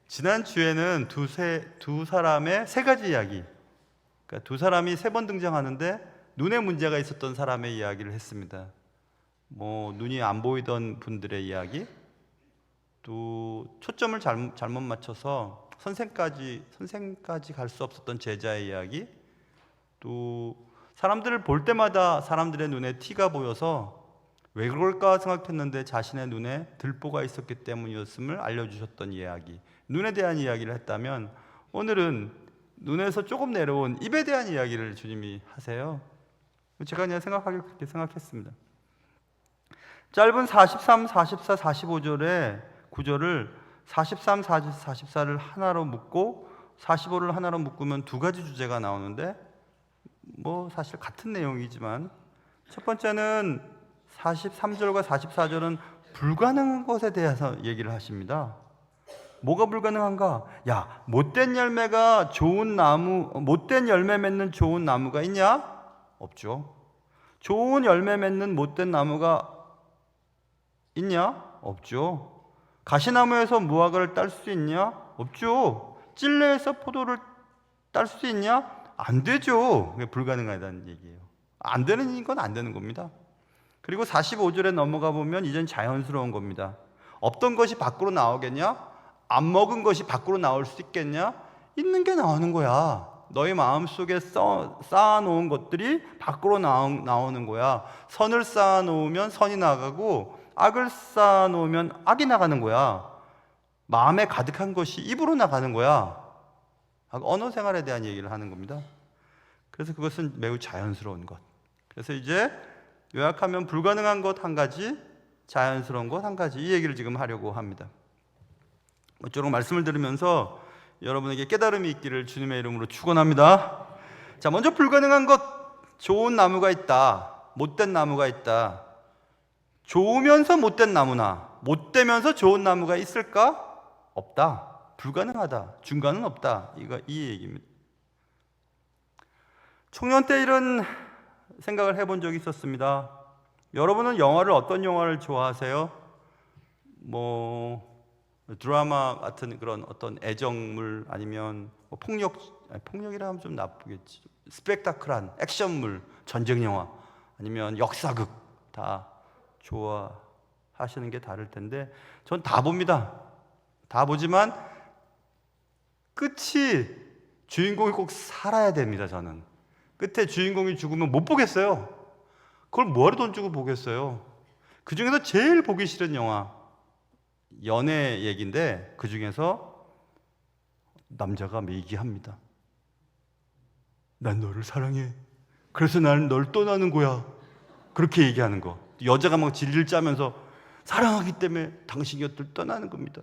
지난 주에는 두 사람의 세 가지 이야기, 그러니까 두 사람이 세 번 등장하는데 눈에 문제가 있었던 사람의 이야기를 했습니다. 눈이 안 보이던 분들의 이야기, 또 초점을 잘못 맞춰서 선생까지 갈 수 없었던 제자의 이야기, 또 사람들을 볼 때마다 사람들의 눈에 티가 보여서 왜 그럴까 생각했는데 자신의 눈에 들보가 있었기 때문이었음을 알려주셨던 이야기, 눈에 대한 이야기를 했다면, 오늘은 눈에서 조금 내려온 입에 대한 이야기를 주님이 하세요. 제가 그냥 그렇게 생각했습니다. 짧은 43, 44, 45절의 구절을 43, 44를 하나로 묶고 45를 하나로 묶으면 두 가지 주제가 나오는데, 사실 같은 내용이지만, 첫 번째는 43절과 44절은 불가능한 것에 대해서 얘기를 하십니다. 뭐가 불가능한가? 못된 열매 맺는 좋은 나무가 있냐? 없죠. 좋은 열매 맺는 못된 나무가 있냐? 없죠. 가시나무에서 무화과를 딸 수 있냐? 없죠. 찔레에서 포도를 딸 수 있냐? 안 되죠. 그게 불가능하다는 얘기예요. 안 되는 건 안 되는 겁니다. 그리고 45절에 넘어가 보면 이젠 자연스러운 겁니다. 없던 것이 밖으로 나오겠냐? 안 먹은 것이 밖으로 나올 수 있겠냐? 있는 게 나오는 거야. 너희 마음속에 쌓아놓은 것들이 밖으로 나오는 거야. 선을 쌓아놓으면 선이 나가고 악을 쌓아놓으면 악이 나가는 거야. 마음에 가득한 것이 입으로 나가는 거야. 언어 생활에 대한 얘기를 하는 겁니다. 그래서 그것은 매우 자연스러운 것. 그래서 이제 요약하면 불가능한 것 한 가지, 자연스러운 것 한 가지, 이 얘기를 지금 하려고 합니다. 모쪼록 말씀을 들으면서 여러분에게 깨달음이 있기를 주님의 이름으로 축원합니다. 자, 먼저 불가능한 것, 좋은 나무가 있다, 못된 나무가 있다. 좋으면서 못된 나무나 못되면서 좋은 나무가 있을까? 없다. 불가능하다. 중간은 없다. 이 얘기입니다. 청년 때 이런 생각을 해본 적이 있었습니다. 여러분은 어떤 영화를 좋아하세요? 드라마 같은 그런 어떤 애정물, 아니면 폭력이라 하면 좀 나쁘겠지, 스펙타클한 액션물, 전쟁 영화, 아니면 역사극, 다 좋아하시는 게 다를 텐데, 전 다 봅니다. 다 보지만 끝이 주인공이 꼭 살아야 됩니다. 저는 끝에 주인공이 죽으면 못 보겠어요. 그걸 뭐하러 돈 주고 보겠어요. 그 중에서 제일 보기 싫은 영화, 연애 얘기인데, 그 중에서 남자가 얘기합니다. 난 너를 사랑해. 그래서 나는 널 떠나는 거야. 그렇게 얘기하는 거. 여자가 막 진리를 짜면서 사랑하기 때문에 당신 곁을 떠나는 겁니다.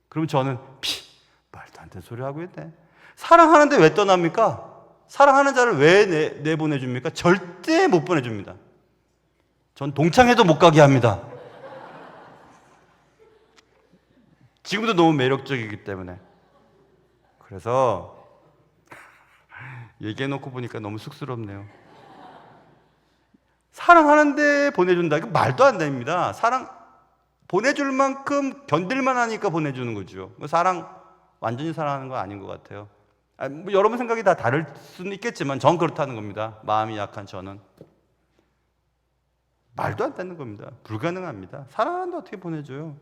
그럼 저는 말도 안 되는 소리 하고 있네. 사랑하는데 왜 떠납니까? 사랑하는 자를 왜 내보내줍니까? 절대 못 보내줍니다. 전 동창회도 못 가게 합니다. 지금도 너무 매력적이기 때문에. 그래서 얘기해놓고 보니까 너무 쑥스럽네요. 사랑하는데 보내준다, 이거 말도 안 됩니다. 보내줄 만큼 견딜만 하니까 보내주는 거죠. 완전히 사랑하는 건 아닌 것 같아요. 여러분 생각이 다 다를 수는 있겠지만 전 그렇다는 겁니다. 마음이 약한 저는. 말도 안 되는 겁니다. 불가능합니다. 사랑하는데 어떻게 보내줘요?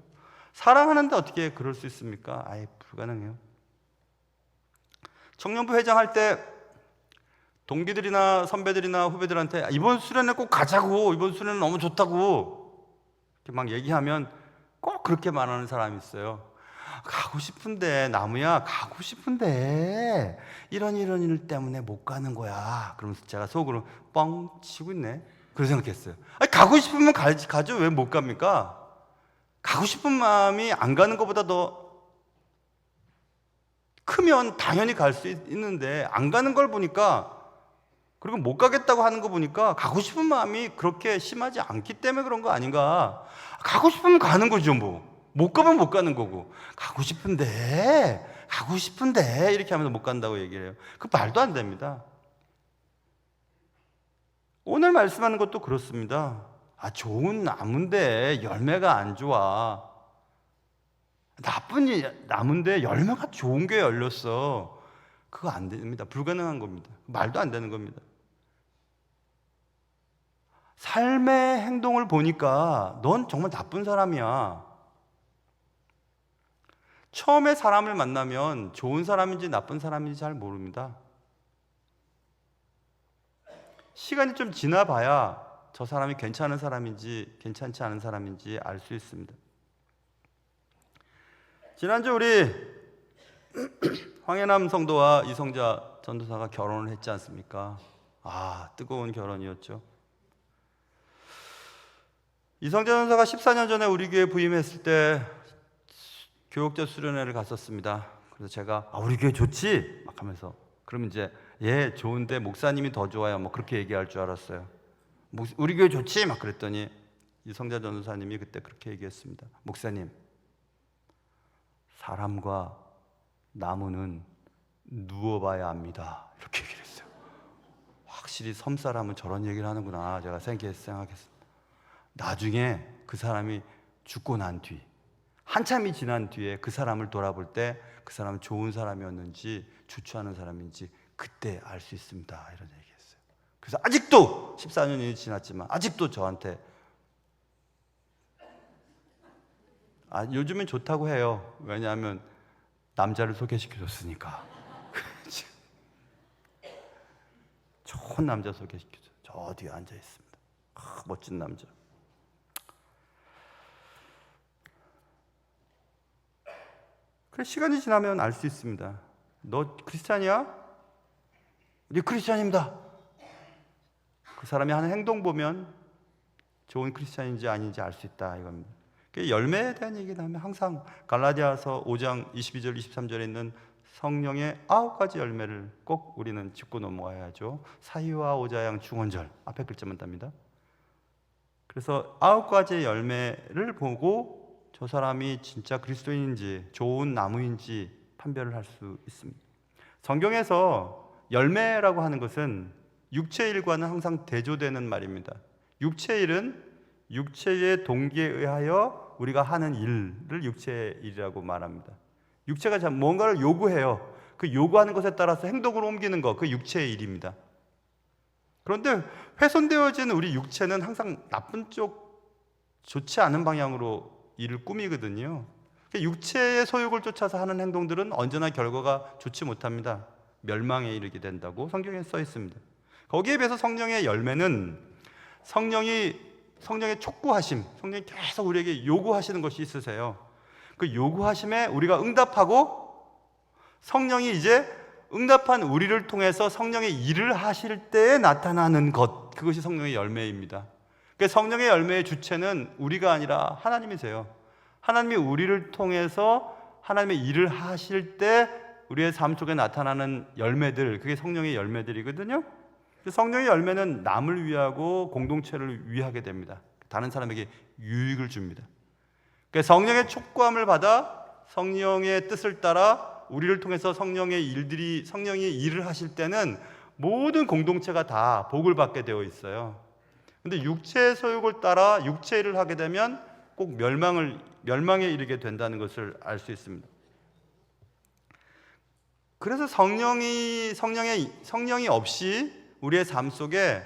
사랑하는데 어떻게 그럴 수 있습니까? 불가능해요. 청년부 회장할 때 동기들이나 선배들이나 후배들한테 이번 수련회 꼭 가자고, 이번 수련회 너무 좋다고 이렇게 막 얘기하면 꼭 그렇게 말하는 사람이 있어요. 가고 싶은데, 나무야, 가고 싶은데 이런 일 때문에 못 가는 거야. 그러면서 제가 속으로 뻥 치고 있네, 그렇게 생각했어요. 가고 싶으면 가죠. 왜 못 갑니까? 가고 싶은 마음이 안 가는 것보다 더 크면 당연히 갈 수 있는데, 안 가는 걸 보니까, 그리고 못 가겠다고 하는 거 보니까 가고 싶은 마음이 그렇게 심하지 않기 때문에 그런 거 아닌가. 가고 싶으면 가는 거죠. 못 가면 못 가는 거고, 가고 싶은데 이렇게 하면서 못 간다고 얘기를 해요. 그 말도 안 됩니다. 오늘 말씀하는 것도 그렇습니다. 좋은 나무인데 열매가 안 좋아. 나쁜 나무인데 열매가 좋은 게 열렸어. 그거 안 됩니다. 불가능한 겁니다. 말도 안 되는 겁니다. 삶의 행동을 보니까 넌 정말 나쁜 사람이야. 처음에 사람을 만나면 좋은 사람인지 나쁜 사람인지 잘 모릅니다. 시간이 좀 지나봐야 저 사람이 괜찮은 사람인지 괜찮지 않은 사람인지 알 수 있습니다. 지난주 우리 황혜남 성도와 이성자 전도사가 결혼을 했지 않습니까? 뜨거운 결혼이었죠. 이성자 전도사가 14년 전에 우리 교회 부임했을 때 교육자 수련회를 갔었습니다. 그래서 제가 우리 교회 좋지? 막 하면서 그러면 이제 좋은데 목사님이 더 좋아요. 뭐 그렇게 얘기할 줄 알았어요. 우리 교회 좋지? 막 그랬더니 이성자 전도사님이 그때 그렇게 얘기했습니다. 목사님, 사람과 나무는 누워봐야 합니다. 이렇게 얘기를 했어요. 확실히 섬사람은 저런 얘기를 하는구나 제가 생각했습니다. 나중에 그 사람이 죽고 난 뒤 한참이 지난 뒤에 그 사람을 돌아볼 때 그 사람은 좋은 사람이었는지 주추하는 사람인지 그때 알 수 있습니다. 이런 얘기했어요. 그래서 아직도 14년이 지났지만 아직도 저한테 요즘엔 좋다고 해요. 왜냐하면 남자를 소개시켜줬으니까. 좋은 남자 소개시켜줘. 저 뒤에 앉아 있습니다. 멋진 남자. 그래, 시간이 지나면 알 수 있습니다. 너 크리스찬이야? 네, 크리스찬입니다. 그 사람이 하는 행동 보면 좋은 크리스찬인지 아닌지 알 수 있다 이겁니다. 열매에 대한 얘기를 하면 항상 갈라디아서 5장 22절 23절에 있는 성령의 9가지 열매를 꼭 우리는 짚고 넘어가야죠. 사희와 오자양 중언절 앞에 글자만 답니다. 그래서 9가지의 열매를 보고 저 사람이 진짜 그리스도인인지 좋은 나무인지 판별을 할 수 있습니다. 성경에서 열매라고 하는 것은 육체의 일과는 항상 대조되는 말입니다. 육체의 일은 육체의 동기에 의하여 우리가 하는 일을 육체의 일이라고 말합니다. 육체가 뭔가를 요구해요. 그 요구하는 것에 따라서 행동으로 옮기는 것, 그 육체의 일입니다. 그런데 훼손되어진 우리 육체는 항상 나쁜 쪽, 좋지 않은 방향으로 일을 꾸미거든요. 육체의 소욕을 쫓아서 하는 행동들은 언제나 결과가 좋지 못합니다. 멸망에 이르게 된다고 성경에 써 있습니다. 거기에 비해서 성령의 열매는 성령의 촉구하심, 성령이 계속 우리에게 요구하시는 것이 있으세요. 그 요구하심에 우리가 응답하고 성령이 이제 응답한 우리를 통해서 성령의 일을 하실 때에 나타나는 것, 그것이 성령의 열매입니다. 성령의 열매의 주체는 우리가 아니라 하나님이세요. 하나님이 우리를 통해서 하나님의 일을 하실 때 우리의 삶 속에 나타나는 열매들, 그게 성령의 열매들이거든요. 성령의 열매는 남을 위하고 공동체를 위하게 됩니다. 다른 사람에게 유익을 줍니다. 성령의 촉구함을 받아 성령의 뜻을 따라 우리를 통해서 성령이 일을 하실 때는 모든 공동체가 다 복을 받게 되어 있어요. 근데 육체의 소욕을 따라 육체 일을 하게 되면 꼭 멸망에 이르게 된다는 것을 알 수 있습니다. 그래서 성령이 없이 우리의 삶 속에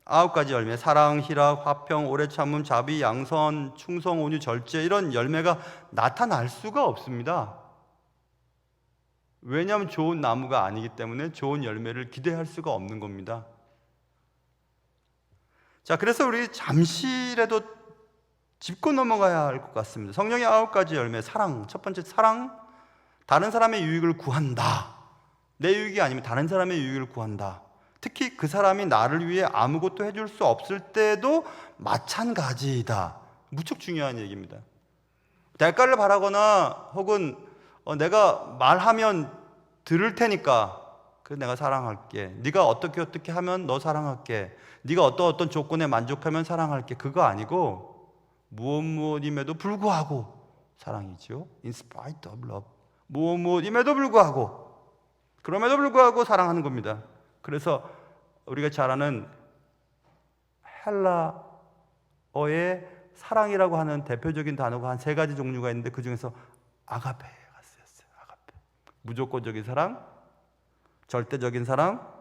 9가지 열매, 사랑, 희락, 화평, 오래 참음, 자비, 양선, 충성, 온유, 절제 이런 열매가 나타날 수가 없습니다. 왜냐하면 좋은 나무가 아니기 때문에 좋은 열매를 기대할 수가 없는 겁니다. 자, 그래서 우리 잠시라도 짚고 넘어가야 할 것 같습니다. 성령의 9가지 열매, 사랑. 첫 번째, 사랑. 다른 사람의 유익을 구한다. 내 유익이 아니면 다른 사람의 유익을 구한다. 특히 그 사람이 나를 위해 아무것도 해줄 수 없을 때도 마찬가지이다. 무척 중요한 얘기입니다. 대가를 바라거나 혹은 내가 말하면 들을 테니까 그래서 내가 사랑할게. 네가 어떻게 하면 너 사랑할게. 네가 어떤 조건에 만족하면 사랑할게. 그거 아니고 무엇임에도 불구하고 사랑이죠. In spite of love. 무엇임에도 불구하고 그럼에도 불구하고 사랑하는 겁니다. 그래서 우리가 잘 아는 헬라어의 사랑이라고 하는 대표적인 단어가 한 3가지 종류가 있는데 그 중에서 아가페가 쓰였어요. 아가페. 무조건적인 사랑, 절대적인 사랑,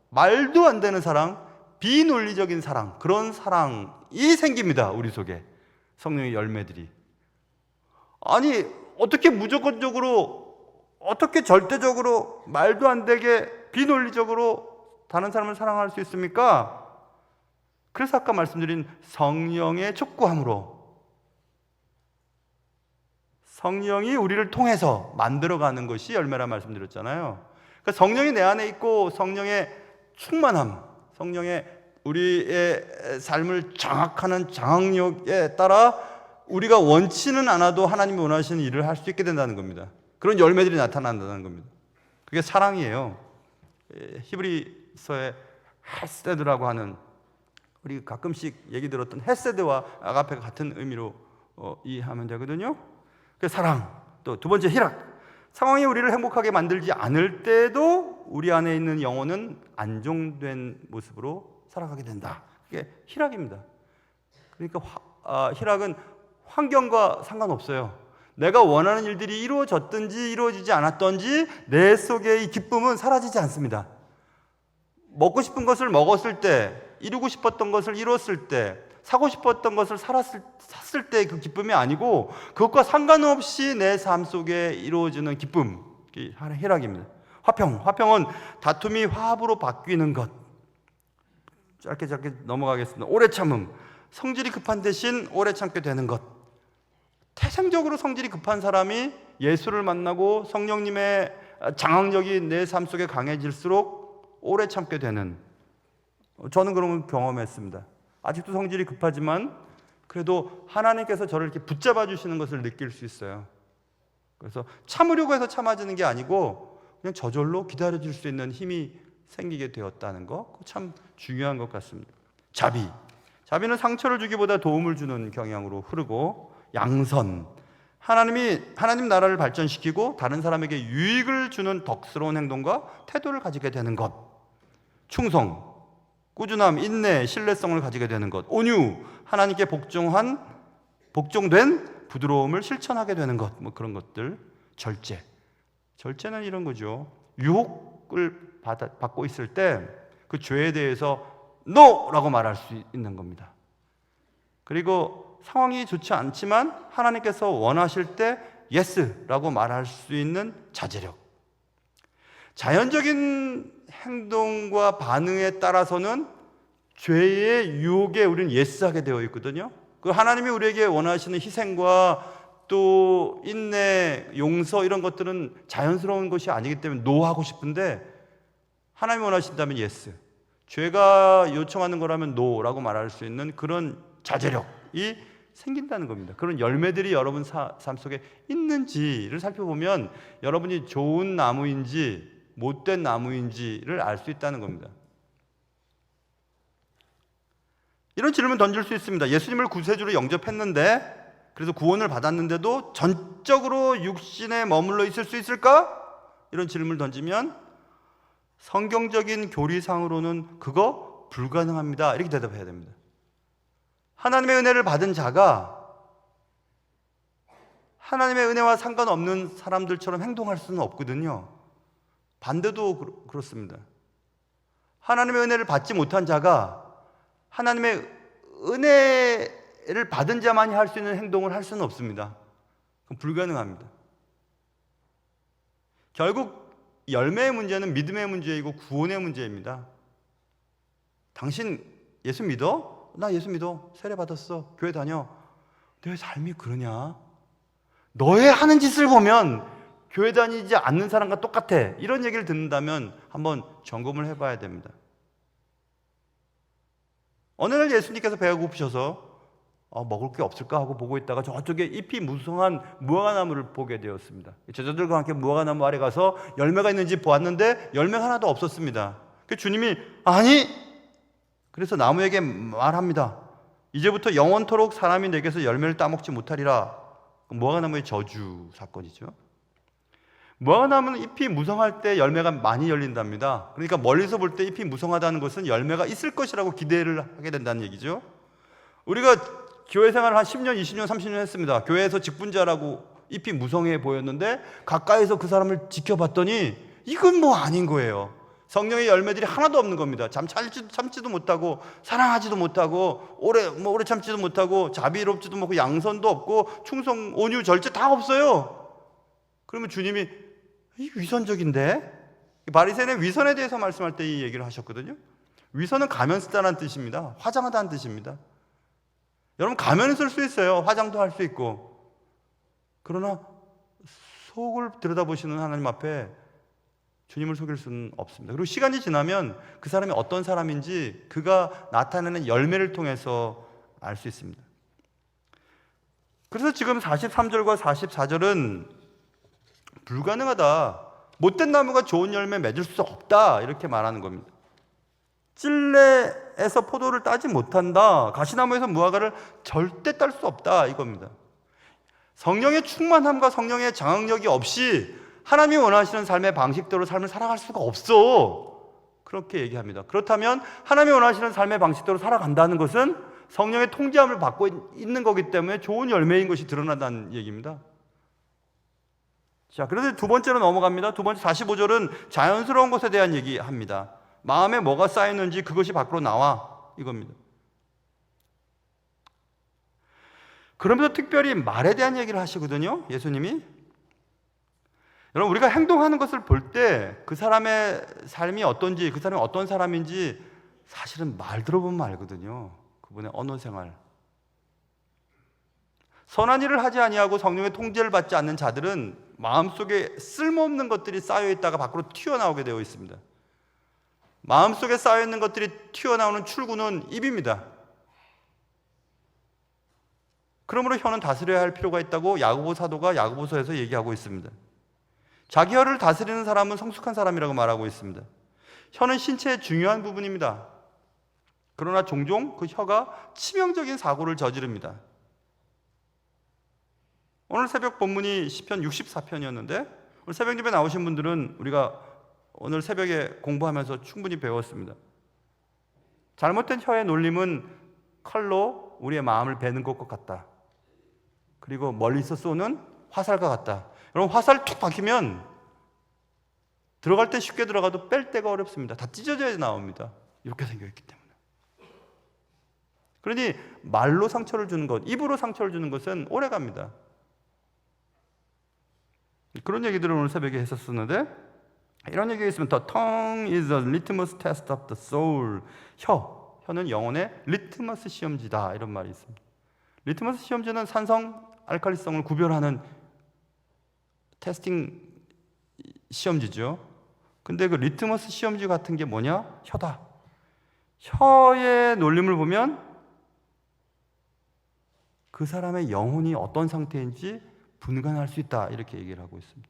말도 안 되는 사랑, 비논리적인 사랑, 그런 사랑이 생깁니다. 우리 속에 성령의 열매들이. 아니 어떻게 무조건적으로, 어떻게 절대적으로, 말도 안 되게 비논리적으로 다른 사람을 사랑할 수 있습니까? 그래서 아까 말씀드린 성령의 촉구함으로 성령이 우리를 통해서 만들어가는 것이 열매라 말씀드렸잖아요. 그러니까 성령이 내 안에 있고 성령의 충만함, 성령의 우리의 삶을 장악하는 장악력에 따라 우리가 원치는 않아도 하나님이 원하시는 일을 할 수 있게 된다는 겁니다. 그런 열매들이 나타난다는 겁니다. 그게 사랑이에요. 히브리서의 헤세드라고 하는, 우리 가끔씩 얘기 들었던 헤세드와 아가페가 같은 의미로 이해하면 되거든요. 그 사랑. 또 두 번째 희락. 상황이 우리를 행복하게 만들지 않을 때도 우리 안에 있는 영혼은 안정된 모습으로 살아가게 된다. 그게 희락입니다. 그러니까 희락은 환경과 상관없어요. 내가 원하는 일들이 이루어졌든지 이루어지지 않았든지 내 속의 이 기쁨은 사라지지 않습니다. 먹고 싶은 것을 먹었을 때, 이루고 싶었던 것을 이뤘을 때, 사고 싶었던 것을 샀을 때 그 기쁨이 아니고 그것과 상관없이 내 삶 속에 이루어지는 기쁨, 희락입니다. 화평은 다툼이 화합으로 바뀌는 것. 짧게 넘어가겠습니다. 오래 참음, 성질이 급한 대신 오래 참게 되는 것. 태생적으로 성질이 급한 사람이 예수를 만나고 성령님의 장악력이 내 삶 속에 강해질수록 오래 참게 되는, 저는 그런 걸 경험했습니다. 아직도 성질이 급하지만 그래도 하나님께서 저를 이렇게 붙잡아 주시는 것을 느낄 수 있어요. 그래서 참으려고 해서 참아지는 게 아니고 그냥 저절로 기다려 줄 수 있는 힘이 생기게 되었다는 거, 참 중요한 것 같습니다. 자비는 상처를 주기보다 도움을 주는 경향으로 흐르고, 양선, 하나님 나라를 발전시키고 다른 사람에게 유익을 주는 덕스러운 행동과 태도를 가지게 되는 것. 충성, 꾸준함, 인내, 신뢰성을 가지게 되는 것. 온유, 하나님께 복종된 부드러움을 실천하게 되는 것. 뭐 그런 것들. 절제는 이런 거죠. 유혹을 받고 있을 때 그 죄에 대해서 NO라고 말할 수 있는 겁니다. 그리고 상황이 좋지 않지만 하나님께서 원하실 때 YES라고 말할 수 있는 자제력. 자연적인 행동과 반응에 따라서는 죄의 유혹에 우리는 예스하게 되어 있거든요. 그 하나님이 우리에게 원하시는 희생과 또 인내, 용서 이런 것들은 자연스러운 것이 아니기 때문에 노하고 싶은데, 하나님이 원하신다면 예스, 죄가 요청하는 거라면 노라고 말할 수 있는 그런 자제력이 생긴다는 겁니다. 그런 열매들이 여러분 삶 속에 있는지를 살펴보면 여러분이 좋은 나무인지 못된 나무인지를 알 수 있다는 겁니다. 이런 질문 던질 수 있습니다. 예수님을 구세주로 영접했는데, 그래서 구원을 받았는데도 전적으로 육신에 머물러 있을 수 있을까? 이런 질문을 던지면 성경적인 교리상으로는 그거 불가능합니다. 이렇게 대답해야 됩니다. 하나님의 은혜를 받은 자가 하나님의 은혜와 상관없는 사람들처럼 행동할 수는 없거든요. 반대도 그렇습니다. 하나님의 은혜를 받지 못한 자가 하나님의 은혜를 받은 자만이 할 수 있는 행동을 할 수는 없습니다. 그건 불가능합니다. 결국 열매의 문제는 믿음의 문제이고 구원의 문제입니다. 당신 예수 믿어? 나 예수 믿어. 세례 받았어. 교회 다녀. 내 삶이 그러냐? 너의 하는 짓을 보면 교회 다니지 않는 사람과 똑같아. 이런 얘기를 듣는다면 한번 점검을 해봐야 됩니다. 어느 날 예수님께서 배가 고프셔서 먹을 게 없을까 하고 보고 있다가 저쪽에 잎이 무성한 무화과나무를 보게 되었습니다. 제자들과 함께 무화과나무 아래 가서 열매가 있는지 보았는데 열매가 하나도 없었습니다. 그 주님이 그래서 나무에게 말합니다. 이제부터 영원토록 사람이 내게서 열매를 따먹지 못하리라. 무화과나무의 저주 사건이죠. 무화과나무는 잎이 무성할 때 열매가 많이 열린답니다. 그러니까 멀리서 볼 때 잎이 무성하다는 것은 열매가 있을 것이라고 기대를 하게 된다는 얘기죠. 우리가 교회 생활을 한 10년, 20년, 30년 했습니다. 교회에서 직분자라고 잎이 무성해 보였는데 가까이서 그 사람을 지켜봤더니 이건 뭐 아닌 거예요. 성령의 열매들이 하나도 없는 겁니다. 참지도 못하고 사랑하지도 못하고 오래 참지도 못하고 자비롭지도 못하고 양선도 없고 충성, 온유, 절제 다 없어요. 그러면 주님이 위선적인데? 바리새인의 위선에 대해서 말씀할 때 이 얘기를 하셨거든요. 위선은 가면 쓰다라는 뜻입니다. 화장하다는 뜻입니다. 여러분, 가면을 쓸 수 있어요. 화장도 할 수 있고. 그러나 속을 들여다보시는 하나님 앞에 주님을 속일 수는 없습니다. 그리고 시간이 지나면 그 사람이 어떤 사람인지 그가 나타내는 열매를 통해서 알 수 있습니다. 그래서 지금 43절과 44절은 불가능하다, 못된 나무가 좋은 열매 맺을 수 없다, 이렇게 말하는 겁니다. 찔레에서 포도를 따지 못한다, 가시나무에서 무화과를 절대 딸 수 없다, 이겁니다. 성령의 충만함과 성령의 장악력이 없이 하나님이 원하시는 삶의 방식대로 삶을 살아갈 수가 없어, 그렇게 얘기합니다. 그렇다면 하나님이 원하시는 삶의 방식대로 살아간다는 것은 성령의 통제함을 받고 있는 거기 때문에 좋은 열매인 것이 드러난다는 얘기입니다. 자, 그래서 두 번째로 넘어갑니다. 두 번째 45절은 자연스러운 것에 대한 얘기합니다. 마음에 뭐가 쌓였는지 그것이 밖으로 나와, 이겁니다. 그러면서 특별히 말에 대한 얘기를 하시거든요, 예수님이. 여러분, 우리가 행동하는 것을 볼 때 그 사람의 삶이 어떤지, 그 사람이 어떤 사람인지 사실은 말 들어보면 알거든요. 그분의 언어 생활. 선한 일을 하지 아니하고 성령의 통제를 받지 않는 자들은 마음속에 쓸모없는 것들이 쌓여있다가 밖으로 튀어나오게 되어 있습니다. 마음속에 쌓여있는 것들이 튀어나오는 출구는 입입니다. 그러므로 혀는 다스려야 할 필요가 있다고 야고보 사도가 야고보서에서 얘기하고 있습니다. 자기 혀를 다스리는 사람은 성숙한 사람이라고 말하고 있습니다. 혀는 신체의 중요한 부분입니다. 그러나 종종 그 혀가 치명적인 사고를 저지릅니다. 오늘 새벽 본문이 시편 64편이었는데 오늘 새벽 예배 나오신 분들은 우리가 오늘 새벽에 공부하면서 충분히 배웠습니다. 잘못된 혀의 놀림은 칼로 우리의 마음을 베는 것과 같다. 그리고 멀리서 쏘는 화살과 같다. 여러분, 화살 툭 박히면 들어갈 때 쉽게 들어가도 뺄 때가 어렵습니다. 다 찢어져야 나옵니다. 이렇게 생겨있기 때문에. 그러니 말로 상처를 주는 것, 입으로 상처를 주는 것은 오래갑니다. 그런 얘기들을 오늘 새벽에 했었는데, 이런 얘기가 있으면 The tongue is a litmus test of the soul. 혀는 영혼의 리트머스 시험지다, 이런 말이 있습니다. 리트머스 시험지는 산성, 알칼리성을 구별하는 테스팅 시험지죠. 근데 그 리트머스 시험지 같은 게 뭐냐? 혀다. 혀의 놀림을 보면 그 사람의 영혼이 어떤 상태인지 분간할 수 있다, 이렇게 얘기를 하고 있습니다.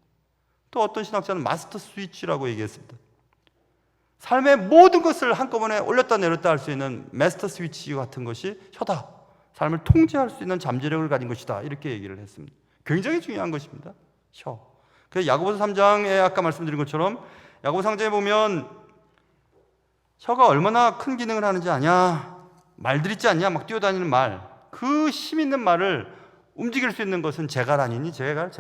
또 어떤 신학자는 마스터 스위치라고 얘기했습니다. 삶의 모든 것을 한꺼번에 올렸다 내렸다 할 수 있는 마스터 스위치 같은 것이 혀다. 삶을 통제할 수 있는 잠재력을 가진 것이다, 이렇게 얘기를 했습니다. 굉장히 중요한 것입니다, 혀. 그래서 야고보서 3장에 아까 말씀드린 것처럼 야고보서 3장에 보면 혀가 얼마나 큰 기능을 하는지 아냐? 말들 있지 않냐? 막 뛰어다니는 말. 그 힘 있는 말을 움직일 수 있는 것은 제갈 아니니? 제갈?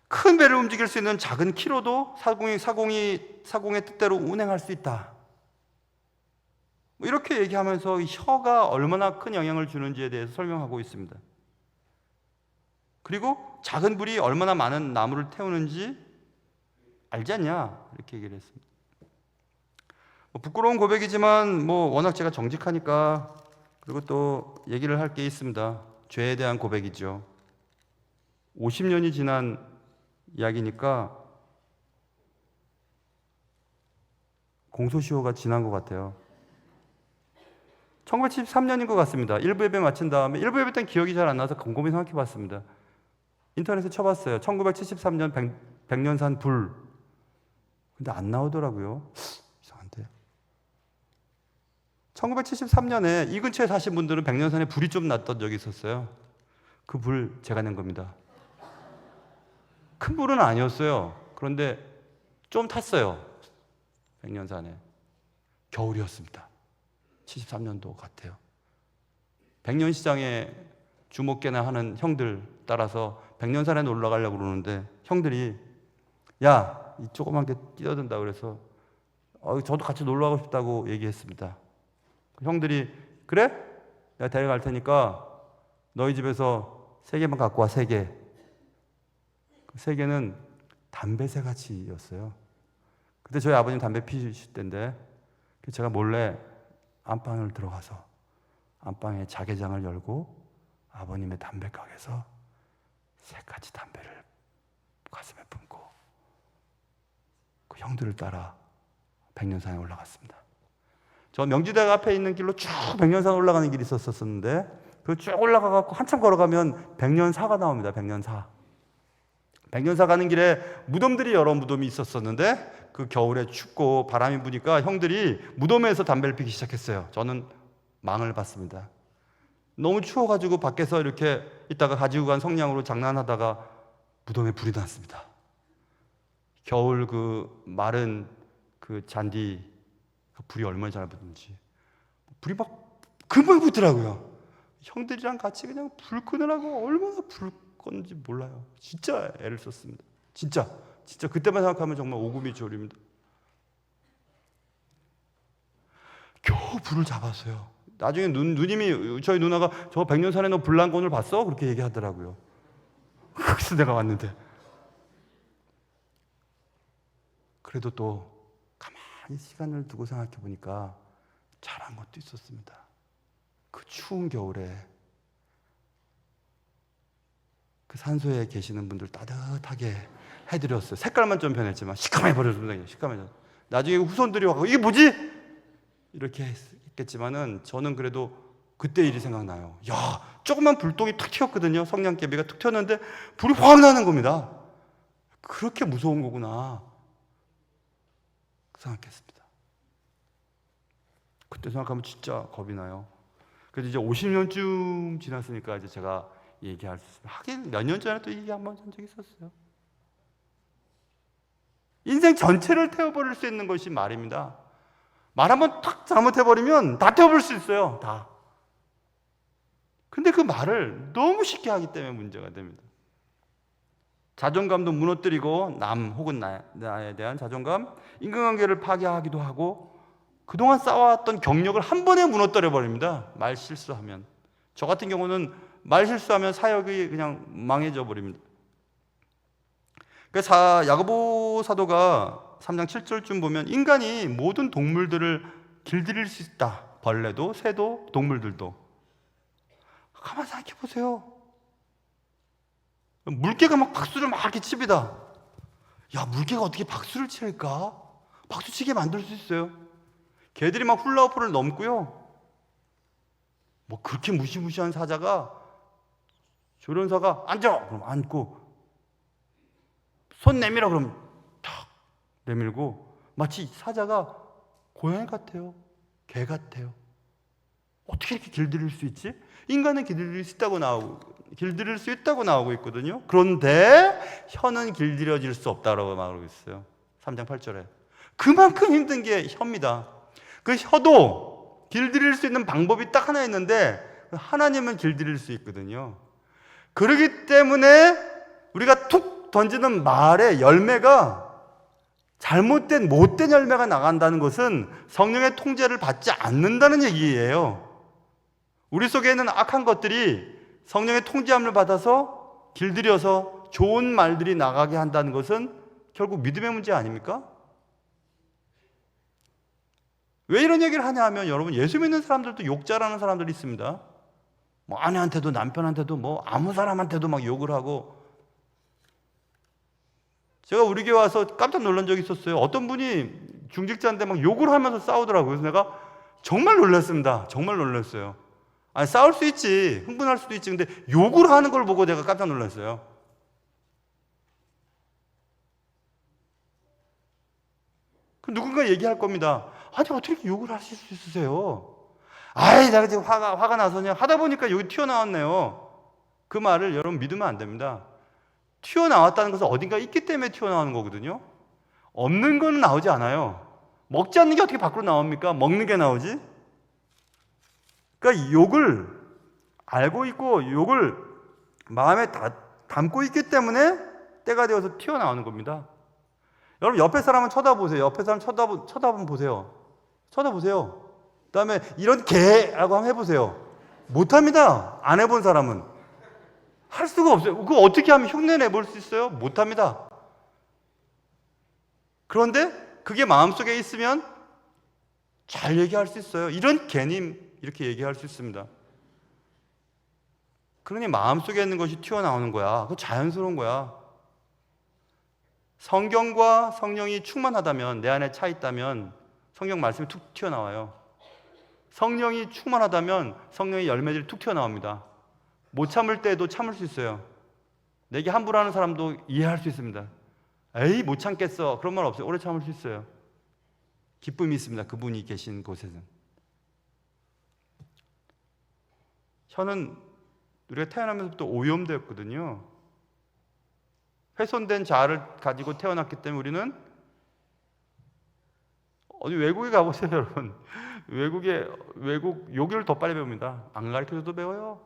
큰 배를 움직일 수 있는 작은 키로도 사공의 뜻대로 운행할 수 있다. 이렇게 얘기하면서 혀가 얼마나 큰 영향을 주는지에 대해서 설명하고 있습니다. 그리고 작은 불이 얼마나 많은 나무를 태우는지 알지 않냐? 이렇게 얘기를 했습니다. 부끄러운 고백이지만 워낙 제가 정직하니까, 그리고 또 얘기를 할 게 있습니다. 죄에 대한 고백이죠. 50년이 지난 이야기니까 공소시효가 지난 것 같아요. 1973년인 것 같습니다. 1부 예배 마친 다음에 1부 예배 때는 기억이 잘 안 나서 곰곰이 생각해 봤습니다. 인터넷에 쳐봤어요. 1973년 백년산 불. 근데 안 나오더라고요. 이상한데. 1973년에 이 근처에 사신 분들은 백년산에 불이 좀 났던 적이 있었어요. 그 불 제가 낸 겁니다. 큰 불은 아니었어요. 그런데 좀 탔어요. 백년산에. 겨울이었습니다. 73년도 같아요. 백년시장에 주먹개나 하는 형들 따라서 백년산에 놀러 가려고 그러는데 형들이 야, 이 조그만 게 뛰어든다 그래서 저도 같이 놀러 가고 싶다고 얘기했습니다. 형들이 그래? 내가 데려갈 테니까 너희 집에서 3개만 갖고 와. 3개. 그 3개는 담배새 같이였어요. 그때 저희 아버님 담배 피우실 때인데 제가 몰래 안방을 들어가서 안방에 자개장을 열고 아버님의 담배가게에서 3가지 담배를 가슴에 품고 그 형들을 따라 백년산에 올라갔습니다. 저 명지대학 앞에 있는 길로 쭉 백년산 올라가는 길이 있었었는데 그 쭉 올라가갖고 한참 걸어가면 백년사가 나옵니다. 백년사. 백년사 가는 길에 무덤들이 여러 무덤이 있었었는데 그 겨울에 춥고 바람이 부니까 형들이 무덤에서 담배를 피기 시작했어요. 저는 망을 봤습니다. 너무 추워가지고 밖에서 이렇게 있다가 가지고 간 성냥으로 장난하다가 무덤에 불이 났습니다. 겨울 그 마른 그 잔디 불이 얼마나 잘 붙는지 불이 막 금방 붙더라고요. 형들이랑 같이 그냥 불 끄느라고 얼마나 불 껐는지 몰라요. 진짜 애를 썼습니다. 진짜 그때만 생각하면 정말 오금이 저립니다. 겨우 불을 잡았어요. 나중에 누님이 저희 누나가 저 백년산에 너 불난 거 오늘 봤어? 그렇게 얘기하더라고요. 그래서 내가 왔는데 그래도 또 가만히 시간을 두고 생각해 보니까 잘한 것도 있었습니다. 그 추운 겨울에 그 산소에 계시는 분들 따뜻하게 해드렸어요. 색깔만 좀 변했지만 시커매 버렸습니다. 시커매져. 나중에 후손들이 와서 이게 뭐지? 이렇게 했겠지만은 저는 그래도 그때 일이 생각나요. 야, 조그만 불똥이 툭 튀었거든요. 성냥개비가 툭 튀었는데 불이 확 나는 겁니다. 그렇게 무서운 거구나 생각했습니다. 그때 생각하면 진짜 겁이 나요. 그래서 이제 50년쯤 지났으니까 이제 제가 얘기할 수 있어요. 하긴 몇 년 전에 또 얘기 한번 한 적이 있었어요. 인생 전체를 태워버릴 수 있는 것이 말입니다. 말 한번 탁 잘못해버리면 다 태워버릴 수 있어요. 다. 근데 그 말을 너무 쉽게 하기 때문에 문제가 됩니다. 자존감도 무너뜨리고 남 혹은 나에 대한 자존감, 인간관계를 파괴하기도 하고 그동안 쌓아왔던 경력을 한 번에 무너뜨려 버립니다. 말 실수하면. 저 같은 경우는 말 실수하면 사역이 그냥 망해져 버립니다. 그래서 야고보 사도가 3장 7절쯤 보면 인간이 모든 동물들을 길들일 수 있다. 벌레도, 새도, 동물들도. 가만히 생각해 보세요. 물개가 막 박수를 막 이렇게 칩니다. 야, 물개가 어떻게 박수를 칠까? 박수치게 만들 수 있어요. 개들이 막 훌라후프를 넘고요. 뭐 그렇게 무시무시한 사자가 조련사가 앉아! 그럼 앉고 손 내밀어 그러면 탁 내밀고 마치 사자가 고양이 같아요. 개 같아요. 어떻게 이렇게 길들일 수 있지? 인간은 길들일 수 있다고 나오고 있거든요. 그런데 혀는 길들여질 수 없다라고 말하고 있어요. 3장 8절에. 그만큼 힘든 게 혀입니다. 그 혀도 길들일 수 있는 방법이 딱 하나 있는데 하나님은 길들일 수 있거든요. 그렇기 때문에 우리가 툭 던지는 말의 열매가 잘못된 못된 열매가 나간다는 것은 성령의 통제를 받지 않는다는 얘기예요. 우리 속에 있는 악한 것들이 성령의 통제함을 받아서 길들여서 좋은 말들이 나가게 한다는 것은 결국 믿음의 문제 아닙니까? 왜 이런 얘기를 하냐 하면 여러분 예수 믿는 사람들도 욕 잘하는 사람들이 있습니다. 뭐 아내한테도 남편한테도 뭐 아무 사람한테도 막 욕을 하고. 제가 우리 교회 와서 깜짝 놀란 적이 있었어요. 어떤 분이 중직자인데 막 욕을 하면서 싸우더라고요. 그래서 내가 정말 놀랐습니다. 정말 놀랐어요. 아니 싸울 수 있지, 흥분할 수도 있지. 근데 욕을 하는 걸 보고 내가 깜짝 놀랐어요. 누군가 얘기할 겁니다. 아니 어떻게 이렇게 욕을 하실 수 있으세요? 아이 내가 지금 화가 나서냐 하다 보니까 여기 튀어나왔네요. 그 말을 여러분 믿으면 안 됩니다. 튀어나왔다는 것은 어딘가 있기 때문에 튀어나오는 거거든요. 없는 건 나오지 않아요. 먹지 않는 게 어떻게 밖으로 나옵니까? 먹는 게 나오지. 그러니까 욕을 알고 있고 욕을 마음에 담고 있기 때문에 때가 되어서 튀어나오는 겁니다. 여러분 옆에 사람은 쳐다보세요. 옆에 사람 쳐다보면 보세요. 쳐다보세요. 그 다음에 이런 개라고 한번 해보세요. 못합니다. 안 해본 사람은. 할 수가 없어요. 그거 어떻게 하면 흉내 내볼 수 있어요? 못합니다. 그런데 그게 마음속에 있으면 잘 얘기할 수 있어요. 이런 개님 이렇게 얘기할 수 있습니다. 그러니 마음속에 있는 것이 튀어나오는 거야. 그거 자연스러운 거야. 성경과 성령이 충만하다면, 내 안에 차 있다면 성경 말씀이 툭 튀어나와요. 성령이 충만하다면 성령의 열매들이 툭 튀어나옵니다. 못 참을 때도 참을 수 있어요. 내게 함부로 하는 사람도 이해할 수 있습니다. 에이 못 참겠어. 그런 말 없어요. 오래 참을 수 있어요. 기쁨이 있습니다. 그분이 계신 곳에는. 저는 우리가 태어나면서부터 오염되었거든요. 훼손된 자아를 가지고 태어났기 때문에 우리는 어디 외국에 가보세요, 여러분. 외국 요기를 더 빨리 배웁니다. 안 가르쳐줘도 배워요.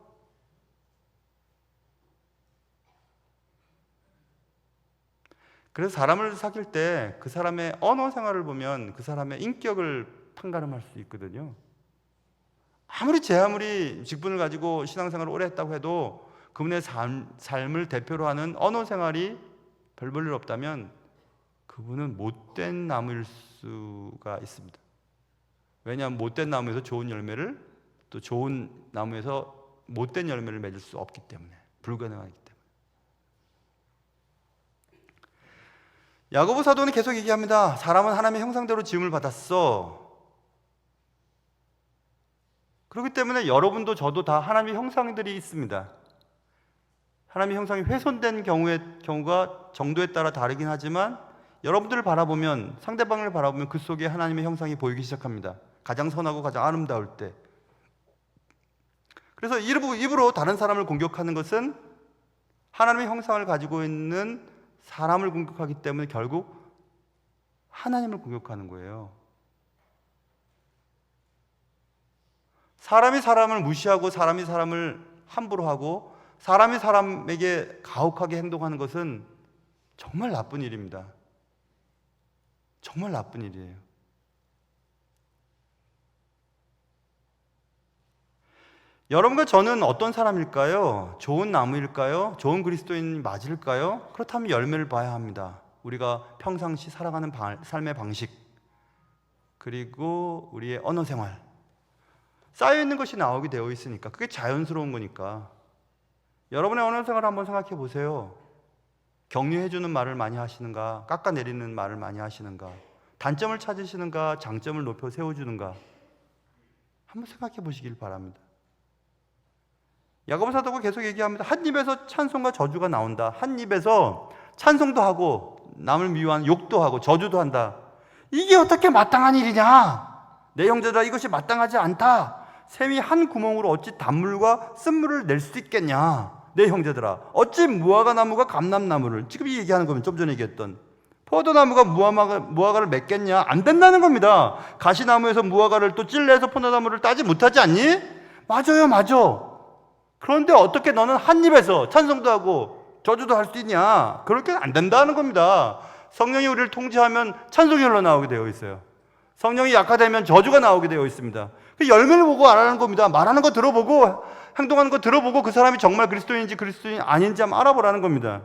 그래서 사람을 사귈 때 그 사람의 언어 생활을 보면 그 사람의 인격을 판가름할 수 있거든요. 아무리 직분을 가지고 신앙생활을 오래 했다고 해도 그분의 삶을 대표로 하는 언어 생활이 별 볼 일 없다면 그분은 못된 나무일 수가 있습니다. 왜냐하면 못된 나무에서 좋은 열매를, 또 좋은 나무에서 못된 열매를 맺을 수 없기 때문에, 불가능하기 때문에. 야고보 사도는 계속 얘기합니다. 사람은 하나님의 형상대로 지음을 받았어. 그렇기 때문에 여러분도 저도 다 하나님의 형상들이 있습니다. 하나님의 형상이 훼손된 경우가 정도에 따라 다르긴 하지만 여러분들을 바라보면, 상대방을 바라보면 그 속에 하나님의 형상이 보이기 시작합니다. 가장 선하고 가장 아름다울 때. 그래서 입으로 다른 사람을 공격하는 것은 하나님의 형상을 가지고 있는 사람을 공격하기 때문에 결국 하나님을 공격하는 거예요. 사람이 사람을 무시하고 사람이 사람을 함부로 하고 사람이 사람에게 가혹하게 행동하는 것은 정말 나쁜 일입니다. 정말 나쁜 일이에요. 여러분과 저는 어떤 사람일까요? 좋은 나무일까요? 좋은 그리스도인 맞을까요? 그렇다면 열매를 봐야 합니다. 우리가 평상시 살아가는 삶의 방식, 그리고 우리의 언어 생활, 쌓여있는 것이 나오게 되어 있으니까, 그게 자연스러운 거니까. 여러분의 언어 생활을 한번 생각해 보세요. 격려해주는 말을 많이 하시는가? 깎아내리는 말을 많이 하시는가? 단점을 찾으시는가? 장점을 높여 세워주는가? 한번 생각해 보시길 바랍니다. 야고보 사도가 계속 얘기합니다. 한 입에서 찬송과 저주가 나온다. 한 입에서 찬송도 하고 남을 미워하는 욕도 하고 저주도 한다. 이게 어떻게 마땅한 일이냐? 내 형제들아, 이것이 마땅하지 않다. 샘이 한 구멍으로 어찌 단물과 쓴물을 낼 수 있겠냐? 내 형제들아, 어찌 무화과 나무가 감람나무를, 지금 이 얘기하는 거면 좀 전에 얘기했던 포도나무가 무화과를 맺겠냐? 안 된다는 겁니다. 가시나무에서 무화과를 또 찔레서 포도나무를 따지 못하지 않니? 맞아요, 맞아. 그런데 어떻게 너는 한 입에서 찬송도 하고 저주도 할 수 있냐? 그렇게 안 된다는 겁니다. 성령이 우리를 통제하면 찬송이 흘러나오게 되어 있어요. 성령이 약화되면 저주가 나오게 되어 있습니다. 그 열매를 보고 알아가는 겁니다. 말하는 거 들어보고, 행동하는 거 들어보고 그 사람이 정말 그리스도인인지 그리스도인이 아닌지 한번 알아보라는 겁니다.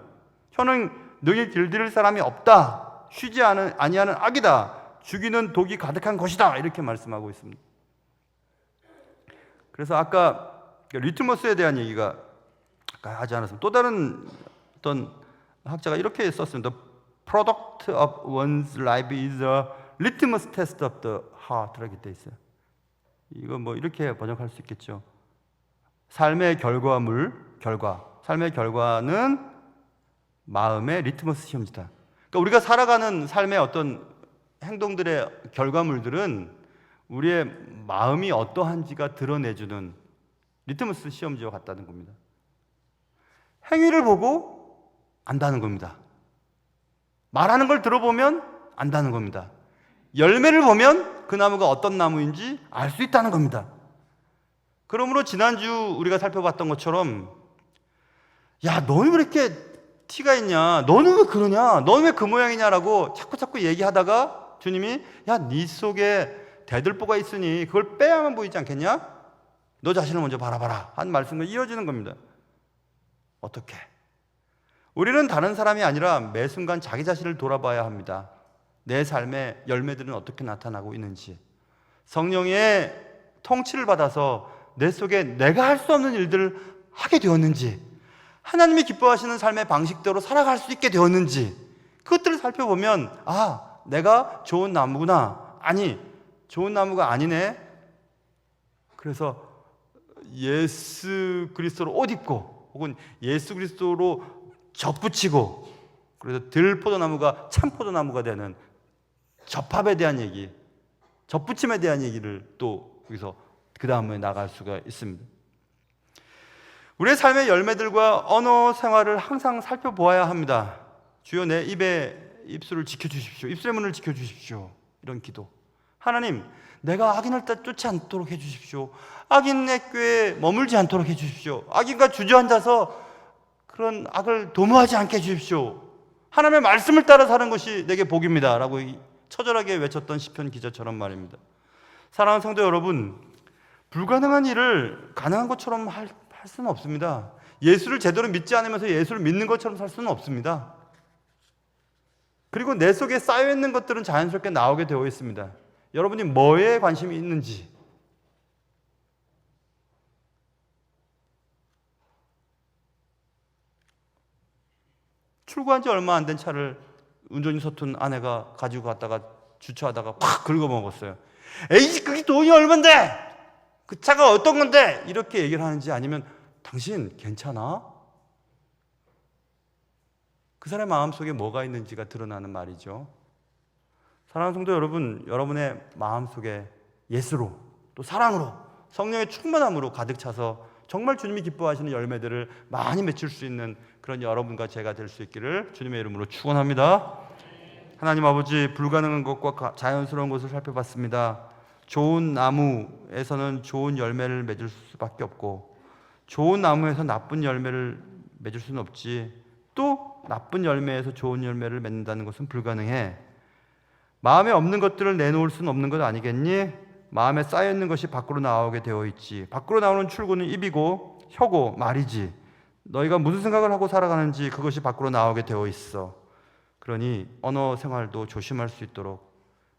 혀는 능히 길들일 사람이 없다. 쉬지 아니하는 악이다. 죽이는 독이 가득한 것이다. 이렇게 말씀하고 있습니다. 그래서 아까 리트머스에 대한 얘기가 아까 하지 않았습니다. 또 다른 어떤 학자가 이렇게 썼습니다. The product of one's life is a litmus test of the heart. 이렇게 돼 있어요. 이거 뭐 이렇게 번역할 수 있겠죠. 삶의 삶의 결과는 마음의 리트머스 시험지다. 그러니까 우리가 살아가는 삶의 어떤 행동들의 결과물들은 우리의 마음이 어떠한지가 드러내주는 리트머스 시험지와 같다는 겁니다. 행위를 보고 안다는 겁니다. 말하는 걸 들어보면 안다는 겁니다. 열매를 보면 그 나무가 어떤 나무인지 알 수 있다는 겁니다. 그러므로 지난주 우리가 살펴봤던 것처럼 야, 너는 왜 이렇게 티가 있냐? 너는 왜 그러냐? 너는 왜 그 모양이냐라고 자꾸 얘기하다가 주님이 야, 네 속에 대들보가 있으니 그걸 빼야만 보이지 않겠냐? 너 자신을 먼저 바라봐라 한 말씀과 이어지는 겁니다. 어떻게? 우리는 다른 사람이 아니라 매 순간 자기 자신을 돌아봐야 합니다. 내 삶의 열매들은 어떻게 나타나고 있는지, 성령의 통치를 받아서 내 속에 내가 할 수 없는 일들을 하게 되었는지, 하나님이 기뻐하시는 삶의 방식대로 살아갈 수 있게 되었는지, 그것들을 살펴보면 아, 내가 좋은 나무구나, 아니 좋은 나무가 아니네. 그래서 예수 그리스도로 옷 입고 혹은 예수 그리스도로 접붙이고 그래서 들포도나무가 참포도나무가 되는 접합에 대한 얘기, 접붙임에 대한 얘기를 또 여기서 그 다음에 나갈 수가 있습니다. 우리의 삶의 열매들과 언어 생활을 항상 살펴보아야 합니다. 주여 내 입술을 지켜주십시오. 입술의 문을 지켜주십시오. 이런 기도. 하나님, 내가 악인을 쫓지 않도록 해주십시오. 악인의 꾀에 머물지 않도록 해주십시오. 악인과 주저앉아서 그런 악을 도모하지 않게 해주십시오. 하나님의 말씀을 따라 사는 것이 내게 복입니다 라고 처절하게 외쳤던 시편 기자처럼 말입니다. 사랑하는 성도 여러분, 불가능한 일을 가능한 것처럼 할 수는 없습니다. 예수를 제대로 믿지 않으면서 예수를 믿는 것처럼 살 수는 없습니다. 그리고 내 속에 쌓여있는 것들은 자연스럽게 나오게 되어 있습니다. 여러분이 뭐에 관심이 있는지, 출고한 지 얼마 안 된 차를 운전이 서툰 아내가 가지고 갔다가 주차하다가 팍 긁어먹었어요. 에이, 그게 돈이 얼만데? 그 차가 어떤 건데? 이렇게 얘기를 하는지, 아니면 당신 괜찮아? 그 사람의 마음속에 뭐가 있는지가 드러나는 말이죠. 사랑하는 성도 여러분, 여러분의 마음속에 예수로 또 사랑으로 성령의 충만함으로 가득 차서 정말 주님이 기뻐하시는 열매들을 많이 맺힐 수 있는 그런 여러분과 제가 될 수 있기를 주님의 이름으로 축원합니다. 하나님 아버지, 불가능한 것과 자연스러운 것을 살펴봤습니다. 좋은 나무에서는 좋은 열매를 맺을 수밖에 없고, 좋은 나무에서 나쁜 열매를 맺을 수는 없지, 또 나쁜 열매에서 좋은 열매를 맺는다는 것은 불가능해. 마음에 없는 것들을 내놓을 수는 없는 것 아니겠니? 마음에 쌓여있는 것이 밖으로 나오게 되어 있지. 밖으로 나오는 출구는 입이고 혀고 말이지. 너희가 무슨 생각을 하고 살아가는지 그것이 밖으로 나오게 되어 있어. 그러니 언어 생활도 조심할 수 있도록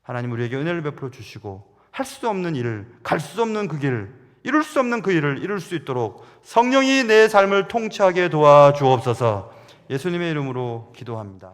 하나님 우리에게 은혜를 베풀어 주시고, 할 수 없는 일을, 갈 수 없는 그 길을, 이룰 수 없는 그 일을 이룰 수 있도록 성령이 내 삶을 통치하게 도와주옵소서. 예수님의 이름으로 기도합니다.